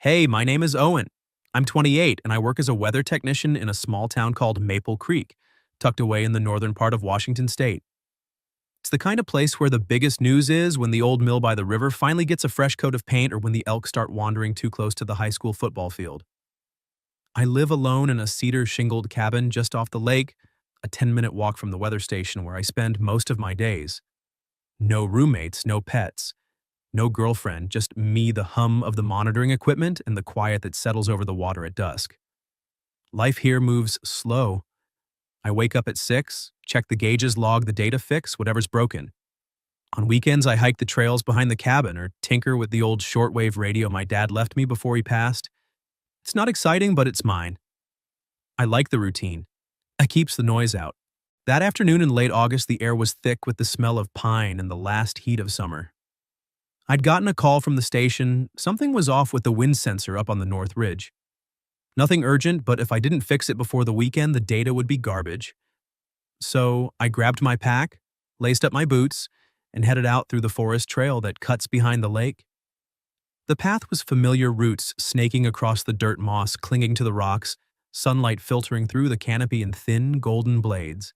Hey, my name is Owen. I'm 28 and I work as a weather technician in a small town called Maple Creek, tucked away in the northern part of Washington state. It's the kind of place where the biggest news is when the old mill by the river finally gets a fresh coat of paint or when the elk start wandering too close to the high school football field. I live alone in a cedar shingled cabin just off the lake, a 10-minute walk from the weather station where I spend most of my days. No roommates, no pets. No girlfriend, just me, the hum of the monitoring equipment, and the quiet that settles over the water at dusk. Life here moves slow. I wake up at 6, check the gauges, log the data, fix whatever's broken. On weekends, I hike the trails behind the cabin or tinker with the old shortwave radio my dad left me before he passed. It's not exciting, but it's mine. I like the routine. It keeps the noise out. That afternoon in late August, the air was thick with the smell of pine and the last heat of summer. I'd gotten a call from the station. Something was off with the wind sensor up on the North Ridge. Nothing urgent, but if I didn't fix it before the weekend, the data would be garbage. So I grabbed my pack, laced up my boots, and headed out through the forest trail that cuts behind the lake. The path was familiar roots snaking across the dirt moss, clinging to the rocks, sunlight filtering through the canopy in thin, golden blades.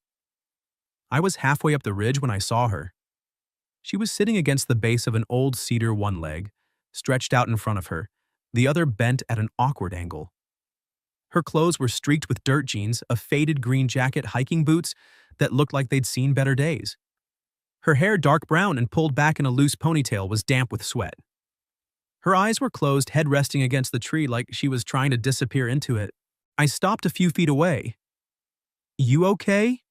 I was halfway up the ridge when I saw her. She was sitting against the base of an old cedar, one leg stretched out in front of her, the other bent at an awkward angle. Her clothes were streaked with dirt jeans, a faded green jacket, hiking boots that looked like they'd seen better days. Her hair, dark brown and pulled back in a loose ponytail, was damp with sweat. Her eyes were closed, head resting against the tree like she was trying to disappear into it. I stopped a few feet away. "You okay?"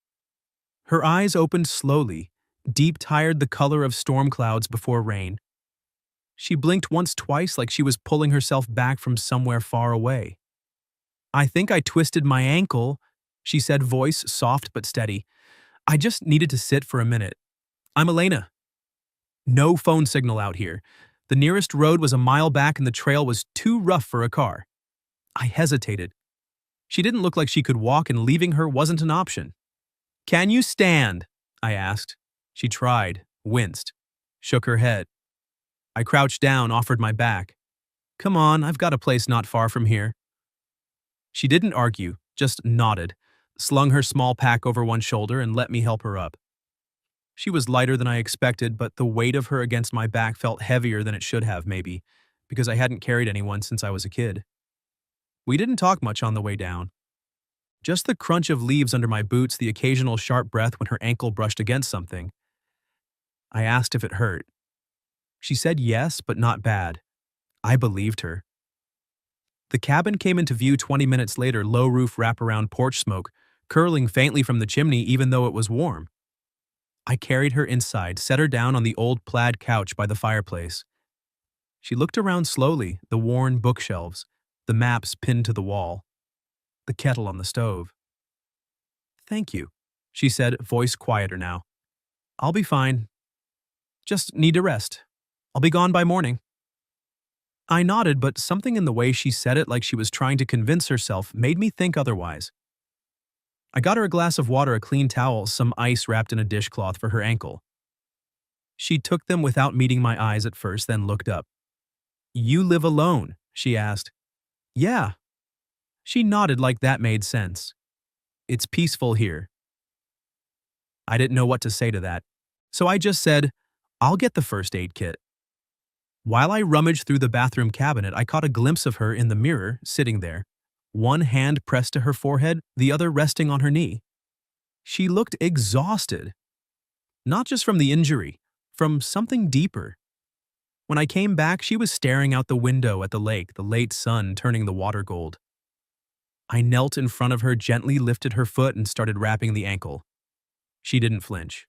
Her eyes opened slowly, deep, tired, the color of storm clouds before rain. She blinked once, twice, like she was pulling herself back from somewhere far away. "I think I twisted my ankle," she said, voice soft but steady. "I just needed to sit for a minute. I'm Elena." No phone signal out here. The nearest road was a mile back and the trail was too rough for a car. I hesitated. She didn't look like she could walk and leaving her wasn't an option. "Can you stand?" I asked. She tried, winced, shook her head. I crouched down, offered my back. "Come on, I've got a place not far from here." She didn't argue, just nodded, slung her small pack over one shoulder and let me help her up. She was lighter than I expected, but the weight of her against my back felt heavier than it should have, maybe, because I hadn't carried anyone since I was a kid. We didn't talk much on the way down. Just the crunch of leaves under my boots, the occasional sharp breath when her ankle brushed against something. I asked if it hurt. She said yes, but not bad. I believed her. The cabin came into view 20 minutes later, low roof wraparound porch smoke, curling faintly from the chimney even though it was warm. I carried her inside, set her down on the old plaid couch by the fireplace. She looked around slowly, the worn bookshelves, the maps pinned to the wall, the kettle on the stove. "Thank you," she said, voice quieter now. "I'll be fine. Just need to rest. I'll be gone by morning." I nodded, but something in the way she said it, like she was trying to convince herself, made me think otherwise. I got her a glass of water, a clean towel, some ice wrapped in a dishcloth for her ankle. She took them without meeting my eyes at first, then looked up. "You live alone?" she asked. "Yeah." She nodded like that made sense. "It's peaceful here." I didn't know what to say to that, so I just said, "I'll get the first aid kit." While I rummaged through the bathroom cabinet, I caught a glimpse of her in the mirror, sitting there, one hand pressed to her forehead, the other resting on her knee. She looked exhausted. Not just from the injury, from something deeper. When I came back, she was staring out the window at the lake, the late sun turning the water gold. I knelt in front of her, gently lifted her foot and started wrapping the ankle. She didn't flinch.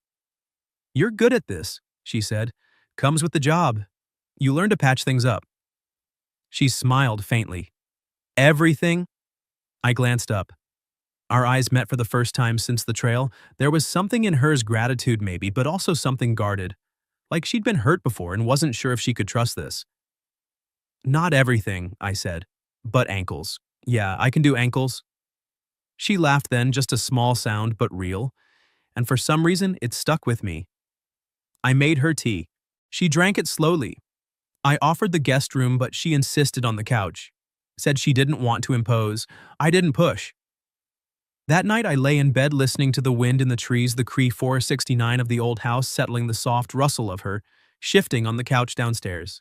"You're good at this," she said. "Comes with the job. You learn to patch things up." She smiled faintly. "Everything?" I glanced up. Our eyes met for the first time since the trail. There was something in hers, gratitude maybe, but also something guarded. Like she'd been hurt before and wasn't sure if she could trust this. "Not everything," I said, "but ankles. Yeah, I can do ankles." She laughed then, just a small sound, but real. And for some reason, it stuck with me. I made her tea. She drank it slowly. I offered the guest room, but she insisted on the couch. Said she didn't want to impose. I didn't push. That night, I lay in bed listening to the wind in the trees, the Cree 469 of the old house settling the soft rustle of her, shifting on the couch downstairs.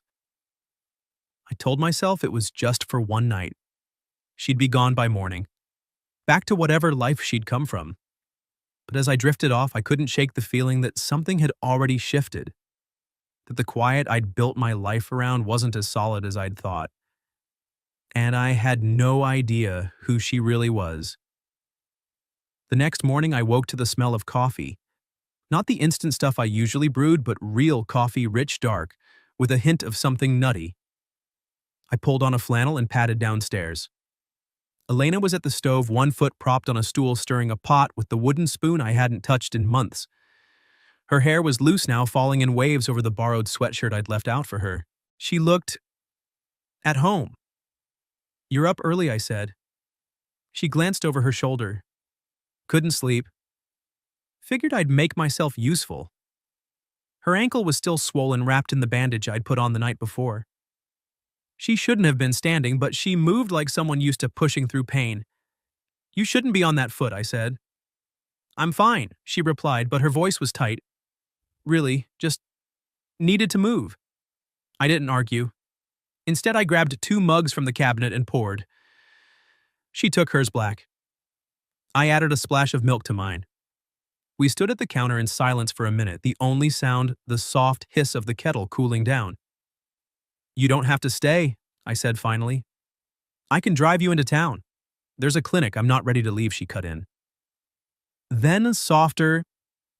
I told myself it was just for one night. She'd be gone by morning, back to whatever life she'd come from. But as I drifted off, I couldn't shake the feeling that something had already shifted, that the quiet I'd built my life around wasn't as solid as I'd thought. And I had no idea who she really was. The next morning, I woke to the smell of coffee. Not the instant stuff I usually brewed, but real coffee, rich dark, with a hint of something nutty. I pulled on a flannel and padded downstairs. Elena was at the stove, one foot propped on a stool, stirring a pot with the wooden spoon I hadn't touched in months. Her hair was loose now, falling in waves over the borrowed sweatshirt I'd left out for her. She looked at home. "You're up early," I said. She glanced over her shoulder. "Couldn't sleep. Figured I'd make myself useful." Her ankle was still swollen, wrapped in the bandage I'd put on the night before. She shouldn't have been standing, but she moved like someone used to pushing through pain. "You shouldn't be on that foot," I said. "I'm fine," she replied, but her voice was tight. "Really, just needed to move." I didn't argue. Instead, I grabbed 2 mugs from the cabinet and poured. She took hers black. I added a splash of milk to mine. We stood at the counter in silence for a minute, the only sound the soft hiss of the kettle cooling down. "You don't have to stay," I said finally. "I can drive you into town. There's a clinic. I'm not ready to leave," she cut in. Then softer,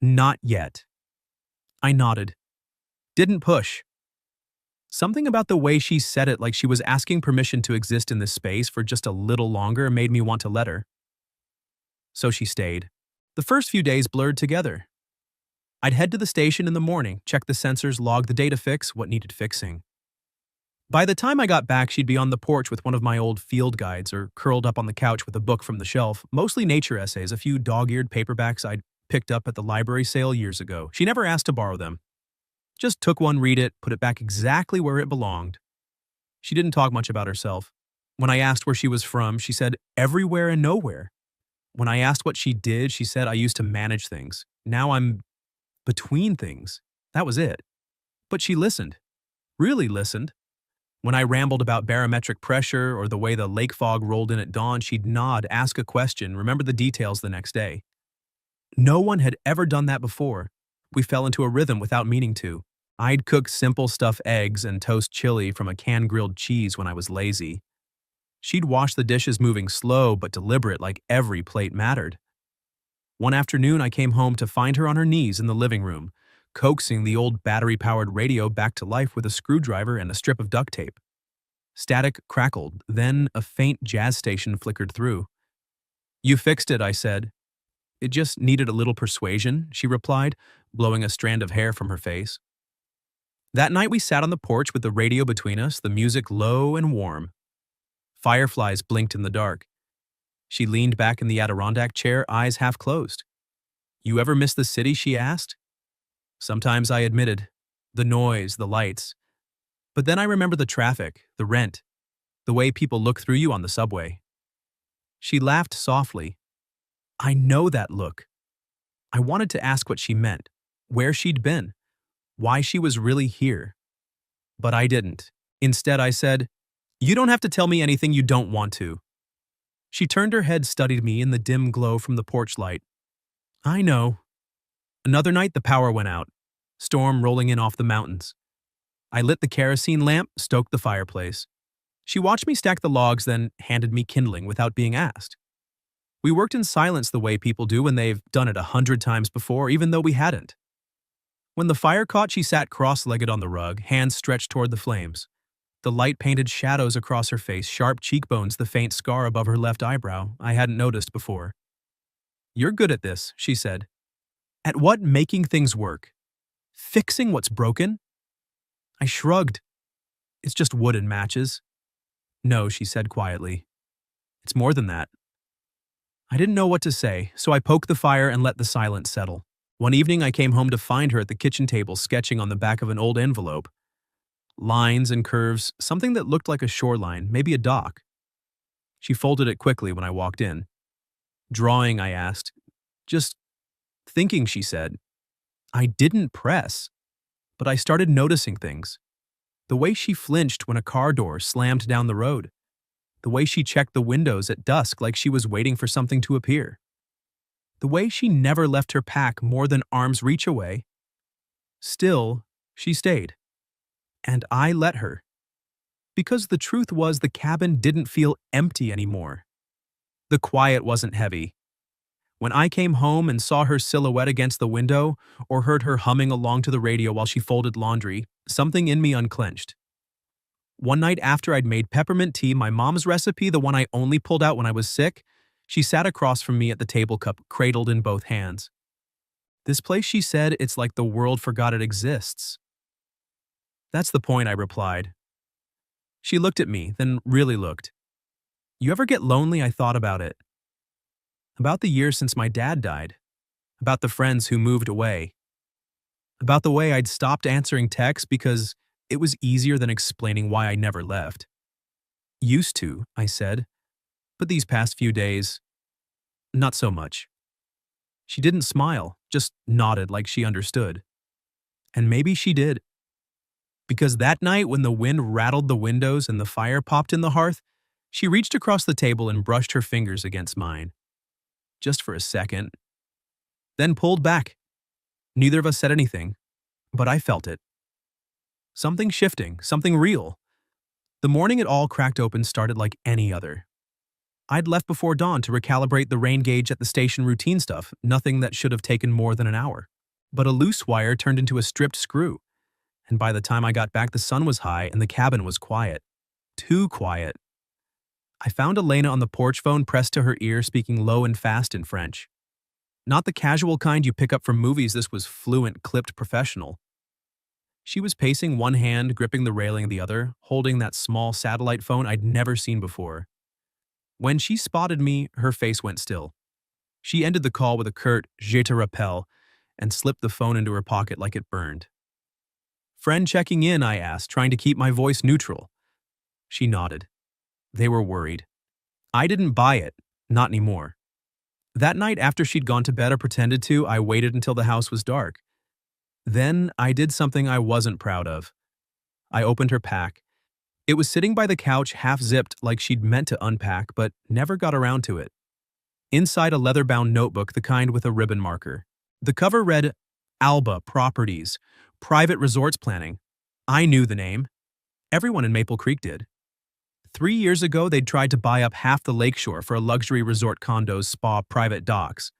"Not yet." I nodded. Didn't push. Something about the way she said it, like she was asking permission to exist in this space for just a little longer, made me want to let her. So she stayed. The first few days blurred together. I'd head to the station in the morning, check the sensors, log the data, fix what needed fixing. By the time I got back, she'd be on the porch with one of my old field guides or curled up on the couch with a book from the shelf, mostly nature essays, a few dog-eared paperbacks I'd picked up at the library sale years ago. She never asked to borrow them. Just took one, read it, put it back exactly where it belonged. She didn't talk much about herself. When I asked where she was from, she said everywhere and nowhere. When I asked what she did, she said I used to manage things. Now I'm between things. That was it. But she listened. Really listened. When I rambled about barometric pressure or the way the lake fog rolled in at dawn, she'd nod, ask a question, remember the details the next day. No one had ever done that before. We fell into a rhythm without meaning to. I'd cook simple stuff, eggs and toast chili from a canned grilled cheese when I was lazy. She'd wash the dishes, moving slow but deliberate, like every plate mattered. One afternoon, I came home to find her on her knees in the living room, coaxing the old battery-powered radio back to life with a screwdriver and a strip of duct tape. Static crackled, then a faint jazz station flickered through. "You fixed it," I said. "It just needed a little persuasion," she replied, blowing a strand of hair from her face. That night we sat on the porch with the radio between us, the music low and warm. Fireflies blinked in the dark. She leaned back in the Adirondack chair, eyes half closed. "You ever miss the city?" she asked. Sometimes, I admitted. The noise, the lights. But then I remember the traffic, the rent, the way people look through you on the subway. She laughed softly. I know that look. I wanted to ask what she meant, where she'd been, why she was really here. But I didn't. Instead, I said, "You don't have to tell me anything you don't want to." She turned her head, studied me in the dim glow from the porch light. "I know." Another night, the power went out. Storm rolling in off the mountains. I lit the kerosene lamp, stoked the fireplace. She watched me stack the logs, then handed me kindling without being asked. We worked in silence the way people do when they've done it 100 times before, even though we hadn't. When the fire caught, she sat cross-legged on the rug, hands stretched toward the flames. The light painted shadows across her face, sharp cheekbones, the faint scar above her left eyebrow I hadn't noticed before. "You're good at this," she said. "At what? Making things work. Fixing what's broken?" I shrugged. "It's just wood and matches." "No," she said quietly. "It's more than that." I didn't know what to say, so I poked the fire and let the silence settle. One evening I came home to find her at the kitchen table sketching on the back of an old envelope. lines and curves, something that looked like a shoreline, maybe a dock. She folded it quickly when I walked in. Drawing, I asked. Just thinking, she said. I didn't press, but I started noticing things. The way she flinched when a car door slammed down the road. The way she checked the windows at dusk like she was waiting for something to appear. The way she never left her pack more than arm's reach away. Still, she stayed. And I let her. Because the truth was the cabin didn't feel empty anymore. The quiet wasn't heavy. When I came home and saw her silhouette against the window, or heard her humming along to the radio while she folded laundry, something in me unclenched. One night after I'd made peppermint tea, my mom's recipe, the one I only pulled out when I was sick, she sat across from me at the table cup, cradled in both hands. This place, she said, it's like the world forgot it exists. That's the point, I replied. She looked at me, then really looked. You ever get lonely? I thought about it. About the years since my dad died. About the friends who moved away. About the way I'd stopped answering texts because it was easier than explaining why I never left. Used to, I said, but these past few days, not so much. She didn't smile, just nodded like she understood. And maybe she did. Because that night when the wind rattled the windows and the fire popped in the hearth, she reached across the table and brushed her fingers against mine. Just for a second. Then pulled back. Neither of us said anything, but I felt it. Something shifting, something real. The morning it all cracked open started like any other. I'd left before dawn to recalibrate the rain gauge at the station, routine stuff, nothing that should have taken more than an hour. But a loose wire turned into a stripped screw, and by the time I got back the sun was high and the cabin was quiet. Too quiet. I found Elena on the porch phone pressed to her ear, speaking low and fast in French. Not the casual kind you pick up from movies, this was fluent, clipped professional. She was pacing, one hand gripping the railing of the other, holding that small satellite phone I'd never seen before. When she spotted me, her face went still. She ended the call with a curt "Je te rappelle" and slipped the phone into her pocket like it burned. Friend checking in, I asked, trying to keep my voice neutral. She nodded. They were worried. I didn't buy it, not anymore. That night after she'd gone to bed or pretended to, I waited until the house was dark. Then I did something I wasn't proud of. I opened her pack. It was sitting by the couch, half-zipped like she'd meant to unpack, but never got around to it. Inside a leather-bound notebook, the kind with a ribbon marker. The cover read, Alba Properties, Private Resorts Planning. I knew the name. Everyone in Maple Creek did. 3 years ago, they'd tried to buy up half the lakeshore for a luxury resort, condos, spa, private docks.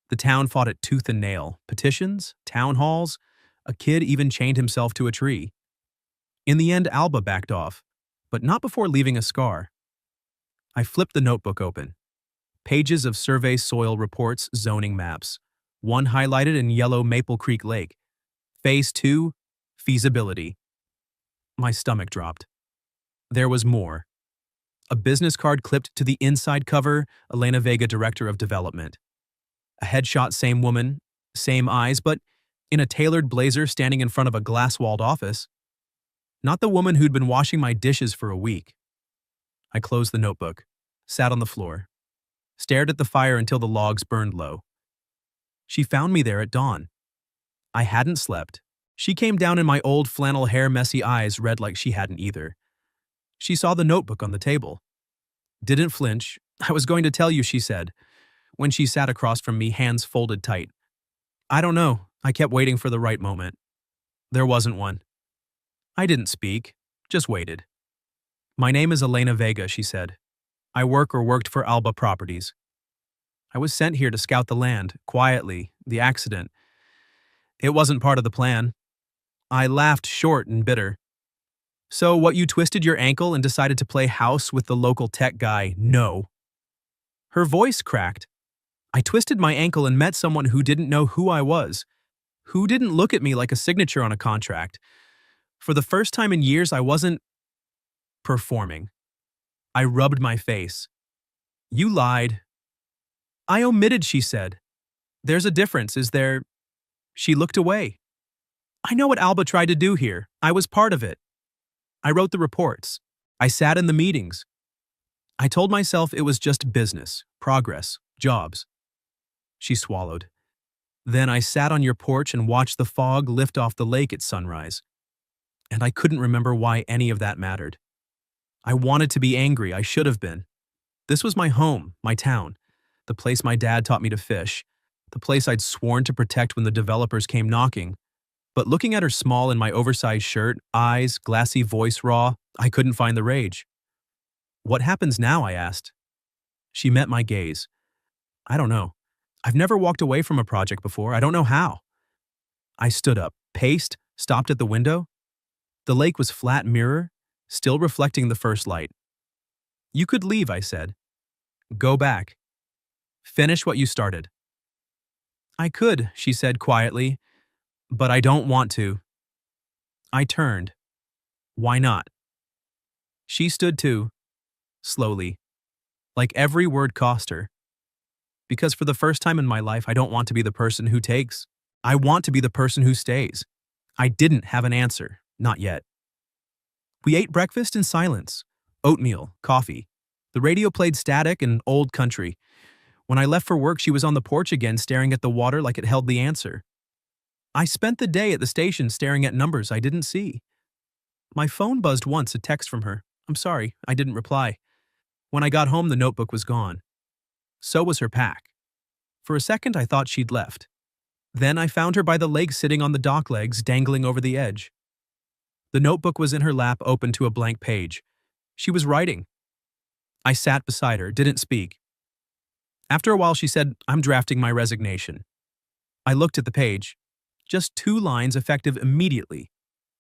The town fought it tooth and nail. Petitions, town halls, a kid even chained himself to a tree. In the end, Alba backed off, but not before leaving a scar. I flipped the notebook open. Pages of survey soil reports, zoning maps. One highlighted in yellow, Maple Creek Lake. Phase 2, feasibility. My stomach dropped. There was more. A business card clipped to the inside cover, Elena Vega, Director of Development. A headshot, same woman, same eyes, but in a tailored blazer standing in front of a glass-walled office. Not the woman who'd been washing my dishes for a week. I closed the notebook, sat on the floor, stared at the fire until the logs burned low. She found me there at dawn. I hadn't slept. She came down in my old flannel hair, messy eyes red like she hadn't either. She saw the notebook on the table. Didn't flinch. I was going to tell you, she said, when she sat across from me, hands folded tight. I don't know. I kept waiting for the right moment. There wasn't one. I didn't speak, just waited. My name is Elena Vega, she said. I work or worked for Alba Properties. I was sent here to scout the land, quietly, the accident. It wasn't part of the plan. I laughed, short and bitter. So what, you twisted your ankle and decided to play house with the local tech guy? No. Her voice cracked. I twisted my ankle and met someone who didn't know who I was, who didn't look at me like a signature on a contract. For the first time in years, I wasn't performing. I rubbed my face. You lied. I omitted, she said. There's a difference, is there? She looked away. I know what Alba tried to do here. I was part of it. I wrote the reports. I sat in the meetings. I told myself it was just business, progress, jobs. She swallowed. Then I sat on your porch and watched the fog lift off the lake at sunrise. And I couldn't remember why any of that mattered. I wanted to be angry, I should have been. This was my home, my town, the place my dad taught me to fish, the place I'd sworn to protect when the developers came knocking. But looking at her small in my oversized shirt, eyes, glassy voice raw, I couldn't find the rage. What happens now? I asked. She met my gaze. I don't know. I've never walked away from a project before. I don't know how. I stood up, paced, stopped at the window. The lake was flat mirror, still reflecting the first light. You could leave, I said. Go back. Finish what you started. I could, she said quietly, but I don't want to. I turned. Why not? She stood too, slowly, like every word cost her. Because for the first time in my life, I don't want to be the person who takes. I want to be the person who stays. I didn't have an answer, not yet. We ate breakfast in silence, oatmeal, coffee. The radio played static and old country. When I left for work, she was on the porch again, staring at the water like it held the answer. I spent the day at the station staring at numbers I didn't see. My phone buzzed once, a text from her. I'm sorry, I didn't reply. When I got home, the notebook was gone. So was her pack. For a second, I thought she'd left. Then I found her by the lake sitting on the dock legs, dangling over the edge. The notebook was in her lap, open to a blank page. She was writing. I sat beside her, didn't speak. After a while, she said, I'm drafting my resignation. I looked at the page. Just 2 lines effective immediately.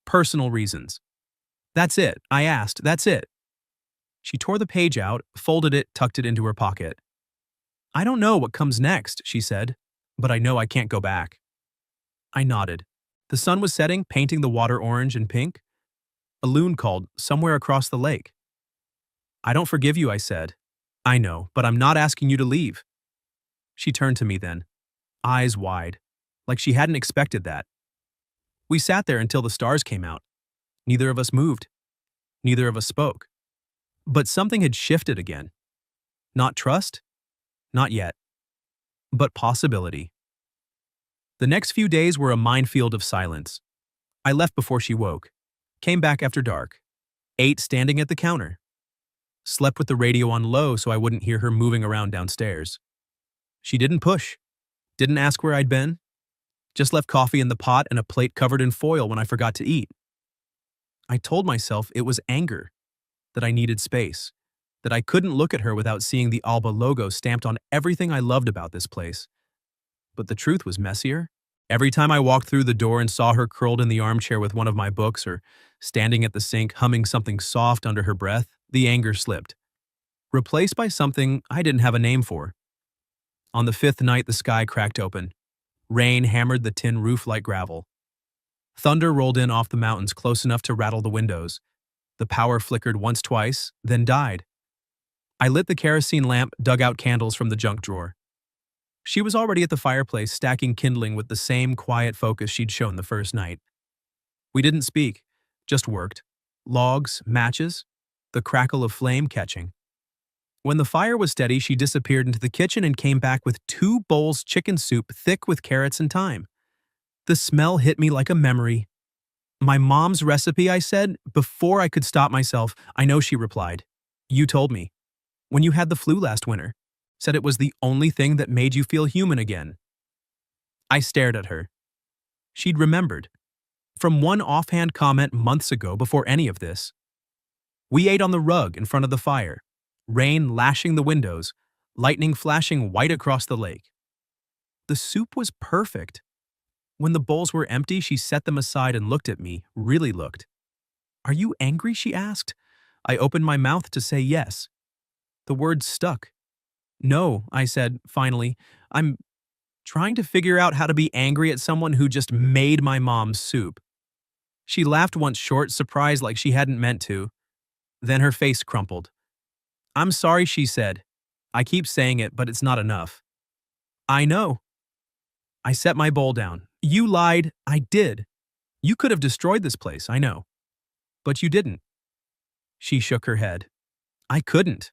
Personal reasons. That's it, I asked, that's it. She tore the page out, folded it, tucked it into her pocket. I don't know what comes next, she said, but I know I can't go back. I nodded. The sun was setting, painting the water orange and pink. A loon called, somewhere across the lake. I don't forgive you, I said. I know, but I'm not asking you to leave. She turned to me then, eyes wide, like she hadn't expected that. We sat there until the stars came out. Neither of us moved. Neither of us spoke. But something had shifted again. Not trust? Not yet. But possibility. The next few days were a minefield of silence. I left before she woke. Came back after dark. Ate standing at the counter. Slept with the radio on low so I wouldn't hear her moving around downstairs. She didn't push. Didn't ask where I'd been. Just left coffee in the pot and a plate covered in foil when I forgot to eat. I told myself it was anger, that I needed space, that I couldn't look at her without seeing the Alba logo stamped on everything I loved about this place. But the truth was messier. Every time I walked through the door and saw her curled in the armchair with one of my books or standing at the sink humming something soft under her breath, the anger slipped, replaced by something I didn't have a name for. On the 5th night, the sky cracked open. Rain hammered the tin roof like gravel. Thunder rolled in off the mountains close enough to rattle the windows. The power flickered once, twice, then died. I lit the kerosene lamp, dug out candles from the junk drawer. She was already at the fireplace, stacking kindling with the same quiet focus she'd shown the first night. We didn't speak, just worked. Logs, matches, the crackle of flame catching. When the fire was steady, she disappeared into the kitchen and came back with 2 bowls chicken soup thick with carrots and thyme. The smell hit me like a memory. My mom's recipe, I said, before I could stop myself. I know, she replied. You told me. When you had the flu last winter. Said it was the only thing that made you feel human again. I stared at her. She'd remembered. From one offhand comment months ago before any of this. We ate on the rug in front of the fire. Rain lashing the windows, lightning flashing white across the lake. The soup was perfect. When the bowls were empty, she set them aside and looked at me, really looked. Are you angry? She asked. I opened my mouth to say yes. The words stuck. No, I said, finally. I'm trying to figure out how to be angry at someone who just made my mom's soup. She laughed once short, surprised like she hadn't meant to. Then her face crumpled. I'm sorry, she said. I keep saying it, but it's not enough. I know. I set my bowl down. You lied. I did. You could have destroyed this place, I know. But you didn't. She shook her head. I couldn't.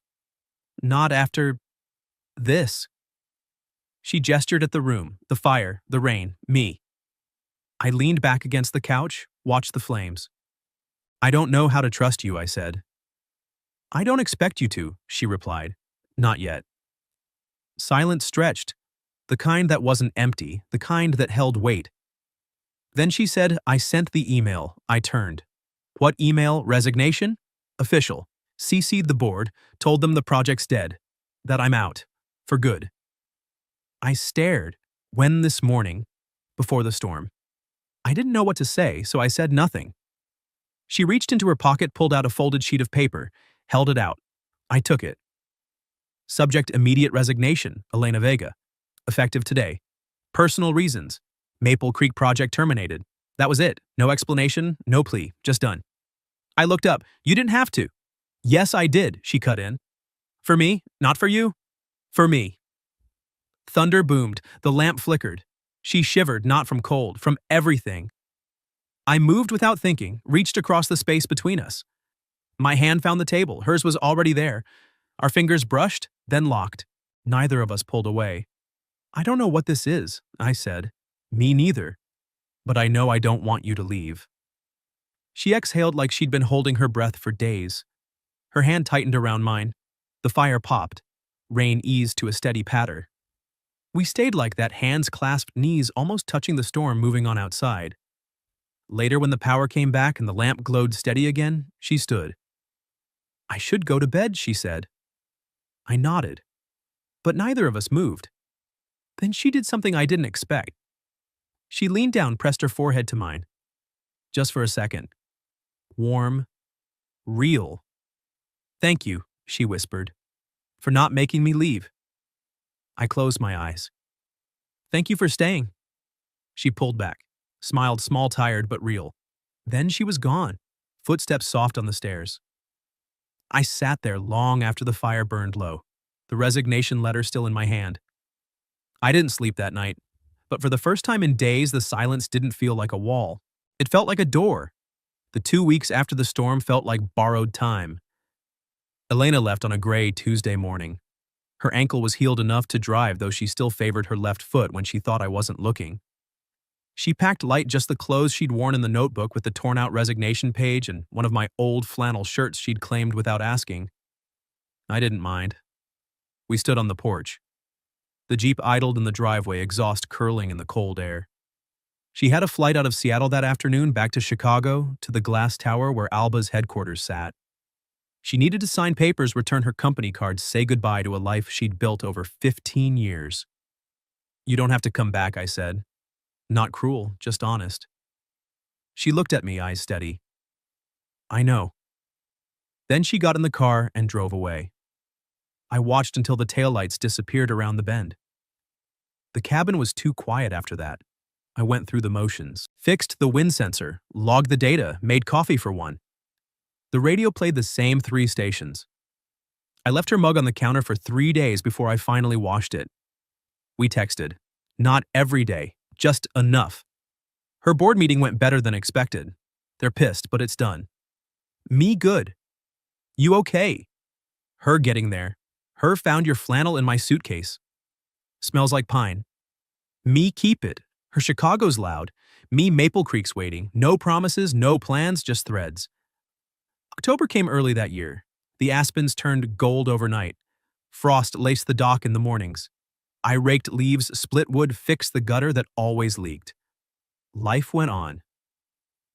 Not after this. She gestured at the room, the fire, the rain, me. I leaned back against the couch, watched the flames. I don't know how to trust you, I said. I don't expect you to, she replied. Not yet. Silence stretched, the kind that wasn't empty, the kind that held weight. Then she said, I sent the email. I turned. What email? Resignation? Official. CC'd the board, told them the project's dead. That I'm out. For good. I stared. When this morning? Before the storm. I didn't know what to say, so I said nothing. She reached into her pocket, pulled out a folded sheet of paper, held it out. I took it. Subject: immediate resignation, Elena Vega. Effective today. Personal reasons. Maple Creek project terminated. That was it. No explanation, no plea, just done. I looked up. You didn't have to. Yes, I did, she cut in. For me, not for you. For me. Thunder boomed. The lamp flickered. She shivered, not from cold, from everything. I moved without thinking, reached across the space between us. My hand found the table. Hers was already there. Our fingers brushed, then locked. Neither of us pulled away. I don't know what this is, I said. Me neither. But I know I don't want you to leave. She exhaled like she'd been holding her breath for days. Her hand tightened around mine. The fire popped. Rain eased to a steady patter. We stayed like that, hands clasped, knees almost touching the storm moving on outside. Later, when the power came back and the lamp glowed steady again, she stood. I should go to bed, she said. I nodded. But neither of us moved. Then she did something I didn't expect. She leaned down, pressed her forehead to mine. Just for a second. Warm. Real. Thank you, she whispered, for not making me leave. I closed my eyes. Thank you for staying. She pulled back, smiled, small, tired, but real. Then she was gone, footsteps soft on the stairs. I sat there long after the fire burned low, the resignation letter still in my hand. I didn't sleep that night, but for the first time in days, the silence didn't feel like a wall. It felt like a door. The 2 weeks after the storm felt like borrowed time. Elena left on a gray Tuesday morning. Her ankle was healed enough to drive, though she still favored her left foot when she thought I wasn't looking. She packed light, just the clothes she'd worn in the notebook with the torn-out resignation page and one of my old flannel shirts she'd claimed without asking. I didn't mind. We stood on the porch. The Jeep idled in the driveway, exhaust curling in the cold air. She had a flight out of Seattle that afternoon back to Chicago, to the glass tower where Alba's headquarters sat. She needed to sign papers, return her company cards, say goodbye to a life she'd built over 15 years. You don't have to come back, I said. Not cruel, just honest. She looked at me, eyes steady. I know. Then she got in the car and drove away. I watched until the taillights disappeared around the bend. The cabin was too quiet after that. I went through the motions, fixed the wind sensor, logged the data, made coffee for one. The radio played the same 3 stations. I left her mug on the counter for 3 days before I finally washed it. We texted. Not every day, just enough. Her board meeting went better than expected. They're pissed, but it's done. Me good. You okay? Her getting there. Her found your flannel in my suitcase. Smells like pine. Me keep it. Her Chicago's loud. Me Maple Creek's waiting. No promises, no plans, just threads. October came early that year. The aspens turned gold overnight. Frost laced the dock in the mornings. I raked leaves, split wood, fixed the gutter that always leaked. Life went on.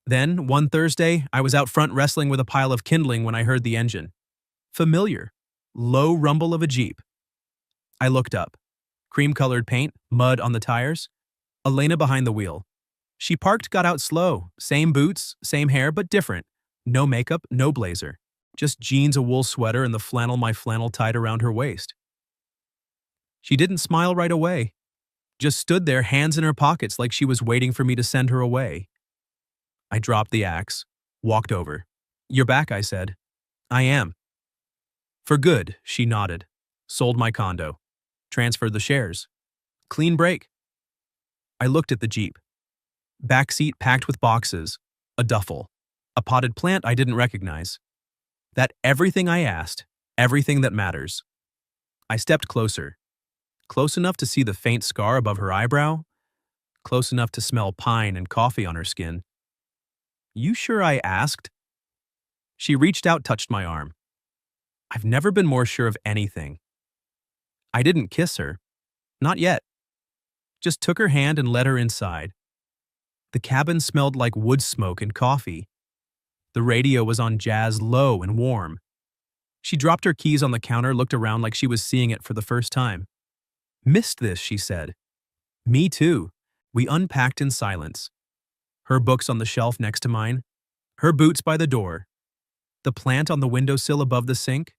Then, one Thursday, I was out front wrestling with a pile of kindling when I heard the engine. Familiar. Low rumble of a Jeep. I looked up. Cream-colored paint, mud on the tires. Elena behind the wheel. She parked, got out slow. Same boots, same hair, but different. No makeup, no blazer. Just jeans, a wool sweater, and the flannel my flannel tied around her waist. She didn't smile right away. Just stood there, hands in her pockets, like she was waiting for me to send her away. I dropped the axe, walked over. You're back, I said. I am. For good, she nodded. Sold my condo. Transferred the shares. Clean break. I looked at the Jeep. Back seat packed with boxes. A duffel. A potted plant I didn't recognize. That everything I asked, everything that matters. I stepped closer, close enough to see the faint scar above her eyebrow, close enough to smell pine and coffee on her skin. You sure I asked? She reached out, touched my arm. I've never been more sure of anything. I didn't kiss her. Not yet. Just took her hand and led her inside. The cabin smelled like wood smoke and coffee. The radio was on jazz, low and warm. She dropped her keys on the counter, looked around like she was seeing it for the first time. Missed this, she said. Me too. We unpacked in silence. Her books on the shelf next to mine. Her boots by the door. The plant on the windowsill above the sink.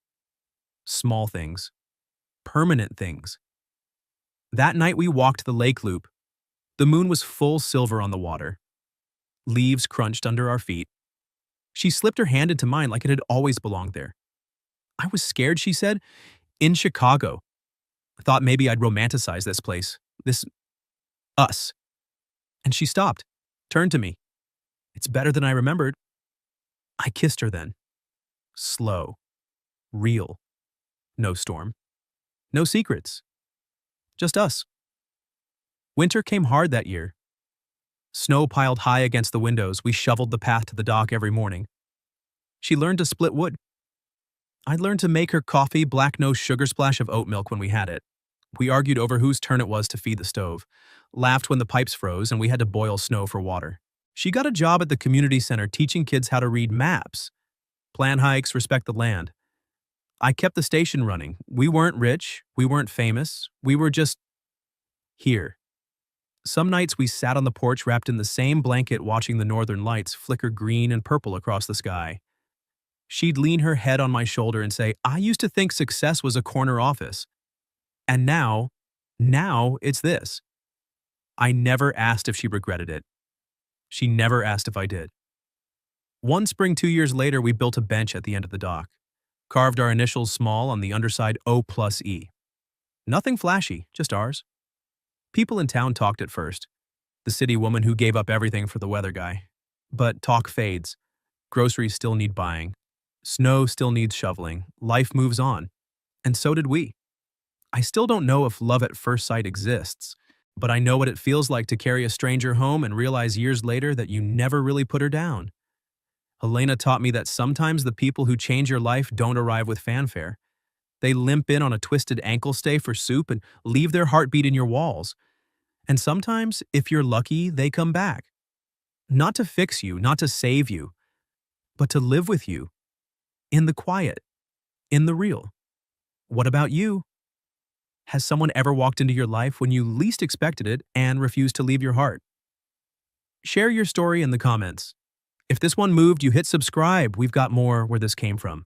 Small things. Permanent things. That night we walked the lake loop. The moon was full silver on the water. Leaves crunched under our feet. She slipped her hand into mine like it had always belonged there. I was scared, she said. In Chicago. I thought maybe I'd romanticize this place. Us. And she stopped, turned to me. It's better than I remembered. I kissed her then. Slow. Real. No storm. No secrets. Just us. Winter came hard that year. Snow piled high against the windows. We shoveled the path to the dock every morning. She learned to split wood. I learned to make her coffee, black no sugar splash of oat milk when we had it. We argued over whose turn it was to feed the stove, laughed when the pipes froze and we had to boil snow for water. She got a job at the community center teaching kids how to read maps, plan hikes, respect the land. I kept the station running. We weren't rich, we weren't famous, we were just here. Some nights we sat on the porch wrapped in the same blanket watching the northern lights flicker green and purple across the sky. She'd lean her head on my shoulder and say, I used to think success was a corner office. And now it's this. I never asked if she regretted it. She never asked if I did. One spring 2 years later, we built a bench at the end of the dock, carved our initials small on the underside O+E. Nothing flashy, just ours. People in town talked at first. The city woman who gave up everything for the weather guy. But talk fades. Groceries still need buying. Snow still needs shoveling. Life moves on. And so did we. I still don't know if love at first sight exists, but I know what it feels like to carry a stranger home and realize years later that you never really put her down. Elena taught me that sometimes the people who change your life don't arrive with fanfare. They limp in on a twisted ankle stay for soup and leave their heartbeat in your walls. And sometimes, if you're lucky, they come back. Not to fix you, not to save you, but to live with you. In the quiet. In the real. What about you? Has someone ever walked into your life when you least expected it and refused to leave your heart? Share your story in the comments. If this one moved you, hit subscribe. We've got more where this came from.